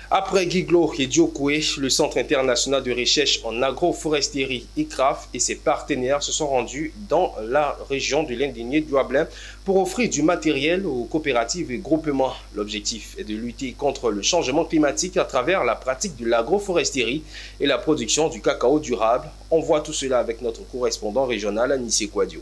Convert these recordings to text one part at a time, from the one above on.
Après Guiglo et Diokoué, le Centre international de recherche en agroforesterie ICRAF et ses partenaires se sont rendus dans la région de l'Indénié-Douablin pour offrir du matériel aux coopératives et groupements. L'objectif est de lutter contre le changement climatique à travers la pratique de l'agroforesterie et la production du cacao durable. On voit tout cela avec notre correspondant régional Anissé Kouadio.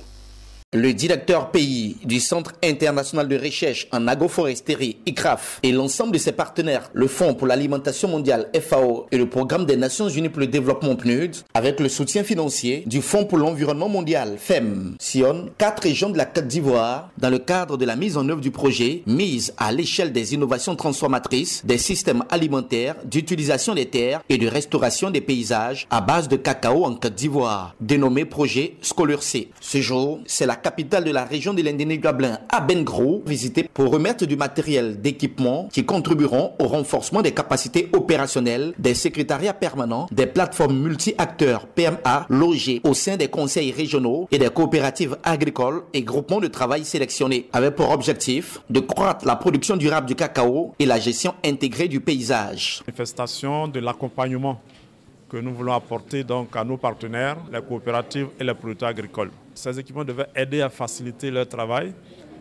Le directeur pays du Centre international de recherche en agroforesterie ICRAF et l'ensemble de ses partenaires, le Fonds pour l'alimentation mondiale FAO et le Programme des Nations Unies pour le développement PNUD, avec le soutien financier du Fonds pour l'environnement mondial FEM, sillonnent 4 régions de la Côte d'Ivoire dans le cadre de la mise en œuvre du projet mise à l'échelle des innovations transformatrices des systèmes alimentaires, d'utilisation des terres et de restauration des paysages à base de cacao en Côte d'Ivoire, dénommé projet Scholurc. Ce jour, c'est la capitale de la région de l'Indénié-Douablin, à Bengro, visitée pour remettre du matériel d'équipement qui contribueront au renforcement des capacités opérationnelles des secrétariats permanents, des plateformes multi-acteurs PMA logées au sein des conseils régionaux et des coopératives agricoles et groupements de travail sélectionnés, avec pour objectif de croître la production durable du cacao et la gestion intégrée du paysage. Manifestation de l'accompagnement que nous voulons apporter donc à nos partenaires, les coopératives et les producteurs agricoles. Ces équipements devaient aider à faciliter leur travail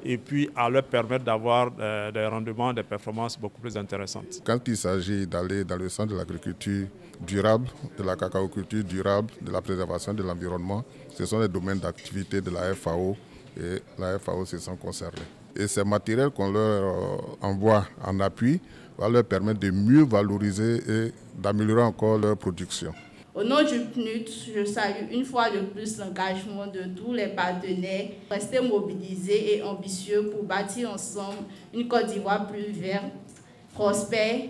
et puis à leur permettre d'avoir des rendements, des performances beaucoup plus intéressantes. Quand il s'agit d'aller dans le sens de l'agriculture durable, de la cacaoculture durable, de la préservation de l'environnement, ce sont les domaines d'activité de la FAO et la FAO se sent concernée. Et ces matériels qu'on leur envoie en appui va leur permettre de mieux valoriser et d'améliorer encore leur production. Au nom du PNUD, je salue une fois de plus l'engagement de tous les partenaires, rester mobilisés et ambitieux pour bâtir ensemble une Côte d'Ivoire plus verte, prospère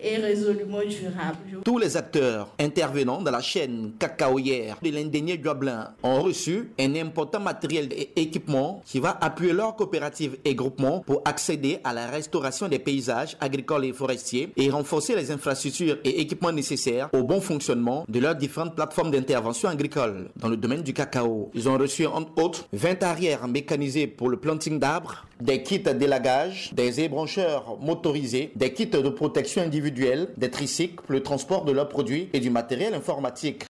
et résolument durable. Tous les acteurs intervenant dans la chaîne cacaoyère de l'Indénié-Douablin ont reçu un important matériel et équipement qui va appuyer leurs coopératives et groupements pour accéder à la restauration des paysages agricoles et forestiers et renforcer les infrastructures et équipements nécessaires au bon fonctionnement de leurs différentes plateformes d'intervention agricole. Dans le domaine du cacao, ils ont reçu entre autres 20 arrières mécanisées pour le planting d'arbres, des kits d'élagage, des ébrancheurs motorisés, des kits de protection individuelle, des tricycles pour le transport de leurs produits et du matériel informatique.